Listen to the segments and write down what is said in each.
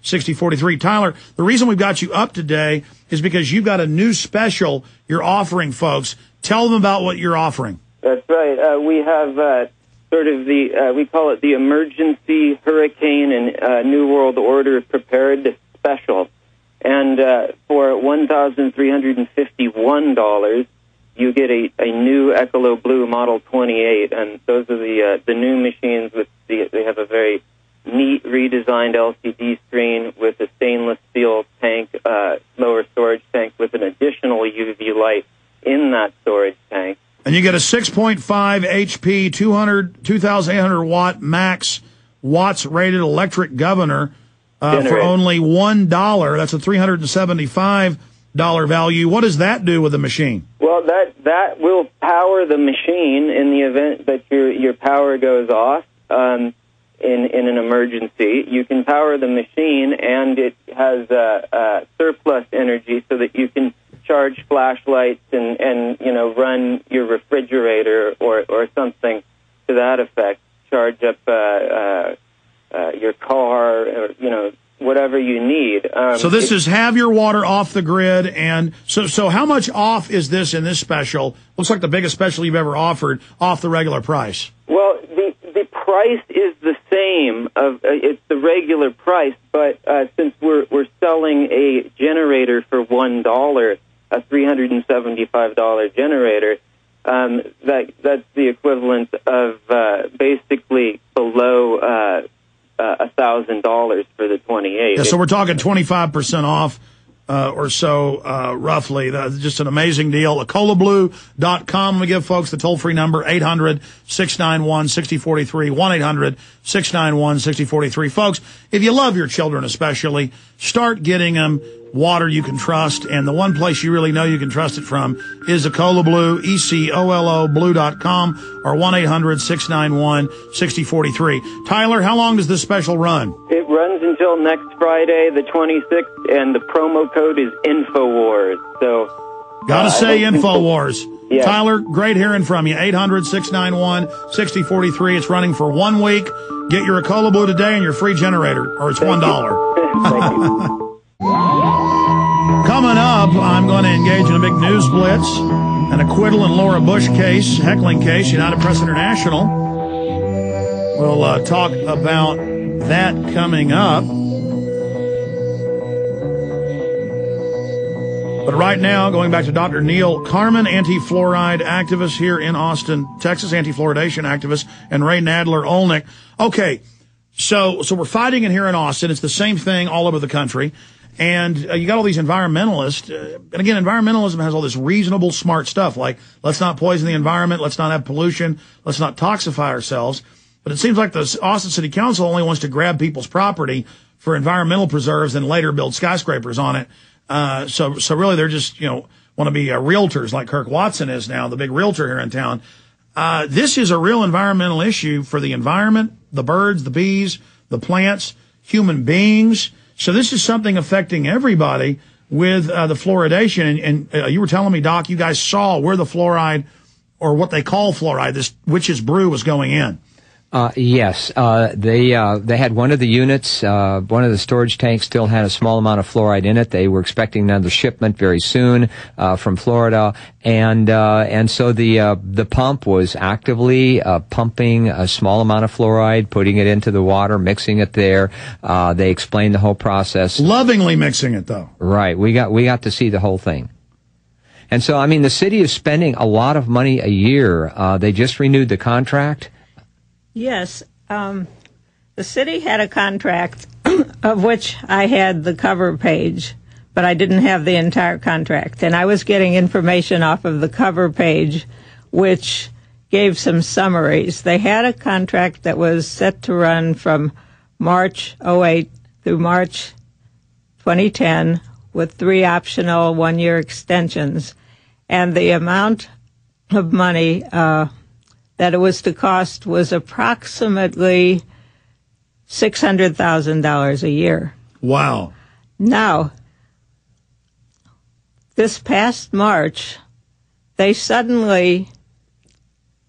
6043. Tyler, the reason we've got you up today is because you've got a new special you're offering folks. Tell them about what you're offering. That's right. We have sort of we call it the Emergency Hurricane and New World Order Preparedness Special. And for $1,351, you get a new Ecolo Blue Model 28, and those are the new machines. They have a very neat redesigned LCD screen with a stainless steel tank, lower storage tank with an additional UV light in that storage tank. And you get a 6.5 HP, 2,800 watt max watts rated electric governor for only $1. That's a $375 value. What does that do with the machine? Well, that will power the machine in the event that your power goes off in an emergency. You can power the machine, and it has surplus energy so that you can charge flashlights and run your refrigerator or something to that effect. Charge up your car, or whatever you need. So this is have your water off the grid, and so how much off is this in this special? Looks like the biggest special you've ever offered off the regular price. Well, the price is the same. It's the regular price, but since we're selling a generator for $1, a $375 generator, that's the equivalent of basically below $1,000 for the 28. Yeah, so we're talking 25% off or so, roughly. That's just an amazing deal. EcoloBlue.com. We give folks the toll-free number, 800-691-6043, 1-800-691-6043. Folks, if you love your children especially, start getting them water you can trust, and the one place you really know you can trust it from is Ecola Blue, ECOLO Blue.com, or 1-800-691-6043. Tyler, how long does this special run? It runs until next Friday, the 26th, and the promo code is InfoWars. So, gotta say InfoWars. Yeah. Tyler, great hearing from you. 800-691-6043. It's running for 1 week. Get your Ecola Blue today and your free generator, or it's $1. Thank you. Coming up, I'm going to engage in a big news blitz, an acquittal in Laura Bush case, heckling case, United Press International. We'll talk about that coming up. But right now, going back to Dr. Neil Carman, anti-fluoride activist here in Austin, Texas, anti-fluoridation activist, and Ray Nadler-Olnick. Okay, so we're fighting it here in Austin. It's the same thing all over the country. And you got all these environmentalists. And again, environmentalism has all this reasonable, smart stuff, like let's not poison the environment, let's not have pollution, let's not toxify ourselves. But it seems like the Austin City Council only wants to grab people's property for environmental preserves and later build skyscrapers on it. So really they're just, want to be realtors like Kirk Watson is now, the big realtor here in town. This is a real environmental issue for the environment, the birds, the bees, the plants, human beings. So this is something affecting everybody with the fluoridation. And you were telling me, Doc, you guys saw where the fluoride, or what they call fluoride, this witch's brew, was going in. Yes. They had one of the units, one of the storage tanks still had a small amount of fluoride in it. They were expecting another shipment very soon, from Florida. And so the pump was actively, pumping a small amount of fluoride, putting it into the water, mixing it there. They explained the whole process. Lovingly mixing it, though. Right. We got to see the whole thing. And so, the city is spending a lot of money a year. They just renewed the contract. Yes. The city had a contract of which I had the cover page, but I didn't have the entire contract. And I was getting information off of the cover page, which gave some summaries. They had a contract that was set to run from March 08 through March 2010 with 3 optional 1-year extensions. And the amount of money that it was to cost was approximately $600,000 a year. Wow. Now, this past March, they suddenly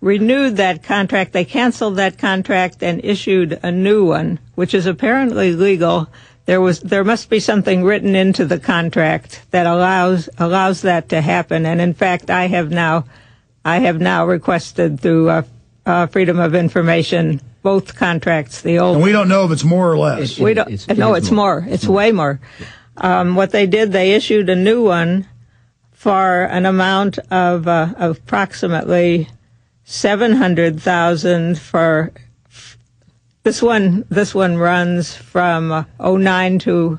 renewed that contract. They canceled that contract and issued a new one, which is apparently legal there must be something written into the contract that allows that to happen. And in fact, I have now requested through Freedom of Information both contracts. The old, and we don't know if it's more or less. We don't. It's more. It's way more. What they did, they issued a new one for an amount of approximately $700,000 for this one. This one runs from 2009 to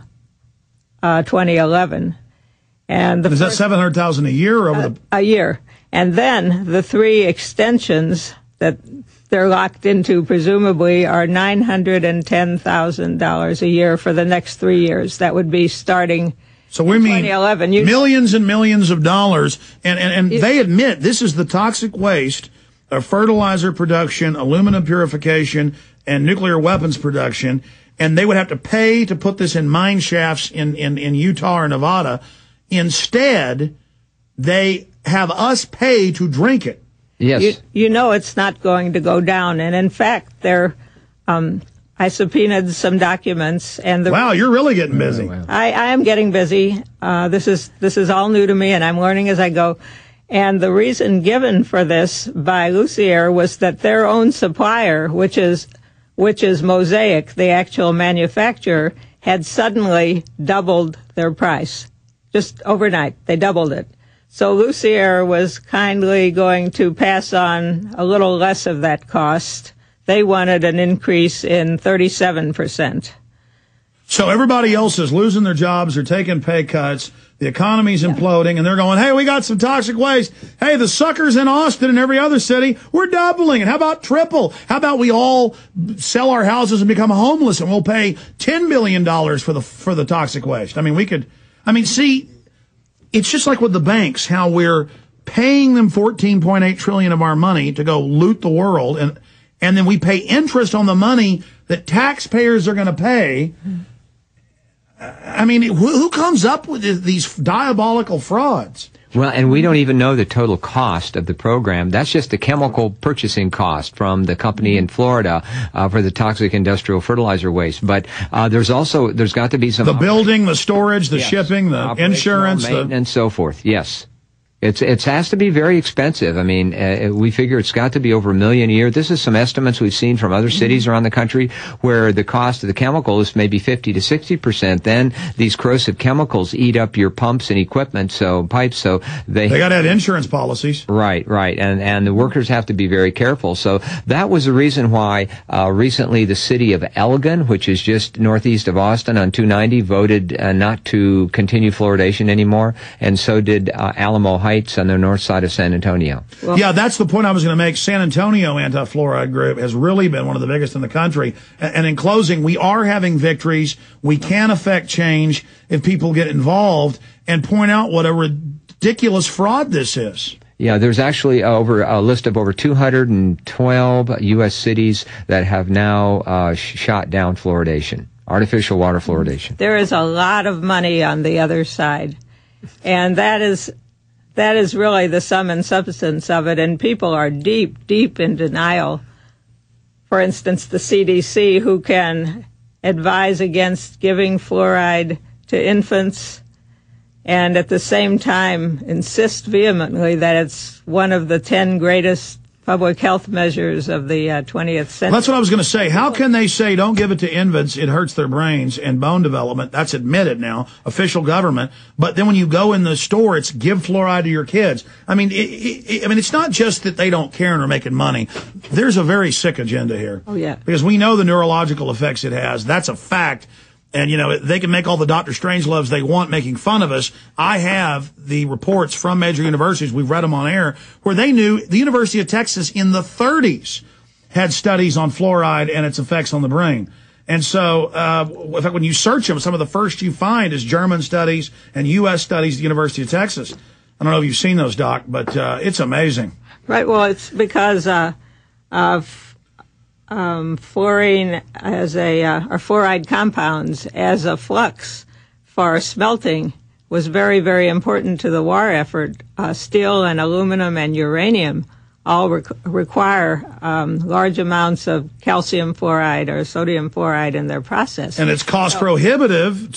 2011, and is that $700,000 a year or over a year? And then the 3 extensions that they're locked into, presumably, are $910,000 a year for the next 3 years. That would be starting. So we mean 2011. Millions and millions of dollars, and they admit this is the toxic waste of fertilizer production, aluminum purification, and nuclear weapons production, and they would have to pay to put this in mine shafts in Utah or Nevada. Instead, they have us pay to drink it. Yes. You know it's not going to go down, and in fact, I subpoenaed some documents, and wow, you're really getting busy. Wow. I am getting busy. This is all new to me, and I'm learning as I go. And the reason given for this by Lucier was that their own supplier, which is Mosaic, the actual manufacturer, had suddenly doubled their price. Just overnight, they doubled it. So Lucier was kindly going to pass on a little less of that cost. They wanted an increase in 37%. So everybody else is losing their jobs, they're taking pay cuts, the economy's imploding, and they're going, hey, we got some toxic waste. Hey, the suckers in Austin and every other city, we're doubling it. How about triple? How about we all sell our houses and become homeless, and we'll pay $10 billion for the toxic waste? I mean, see, it's just like with the banks, how we're paying them $14.8 trillion of our money to go loot the world, and then we pay interest on the money that taxpayers are going to pay. I mean, who comes up with these diabolical frauds? Well, and we don't even know the total cost of the program. That's just the chemical purchasing cost from the company in Florida for the toxic industrial fertilizer waste. But there's got to be some... The building, the storage, the shipping, the insurance. Maintenance, so forth, yes. It has to be very expensive. I mean, we figure it's got to be over $1 million a year. This is some estimates we've seen from other cities around the country where the cost of the chemical is maybe 50 to 60%. Then these corrosive chemicals eat up your pumps and equipment, pipes. So they got to have insurance policies. Right. And the workers have to be very careful. So that was the reason why recently the city of Elgin, which is just northeast of Austin on 290, voted not to continue fluoridation anymore, and so did Alamo Heights on the north side of San Antonio. Well, yeah, that's the point I was going to make. San Antonio anti-fluoride group has really been one of the biggest in the country. And in closing, we are having victories. We can affect change if people get involved and point out what a ridiculous fraud this is. Yeah, there's actually a list of over 212 U.S. cities that have now shot down fluoridation, artificial water fluoridation. There is a lot of money on the other side, and that is really the sum and substance of it, and people are deep, deep in denial. For instance, the CDC, who can advise against giving fluoride to infants and at the same time insist vehemently that it's one of the 10 greatest public health measures of the 20th century. That's what I was going to say. How can they say don't give it to infants, it hurts their brains and bone development? That's admitted now, official government. But then when you go in the store, it's give fluoride to your kids. I mean, it's not just that they don't care and are making money. There's a very sick agenda here. Oh, yeah. Because we know the neurological effects it has. That's a fact. And, they can make all the Dr. Strangeloves they want making fun of us. I have the reports from major universities, we've read them on air, where they knew the University of Texas in the 30s had studies on fluoride and its effects on the brain. And so, in fact, when you search them, some of the first you find is German studies and U.S. studies at the University of Texas. I don't know if you've seen those, Doc, but it's amazing. Right. Well, it's because fluorine or fluoride compounds as a flux for smelting was very, very important to the war effort. Steel and aluminum and uranium all require large amounts of calcium fluoride or sodium fluoride in their process. And it's cost prohibitive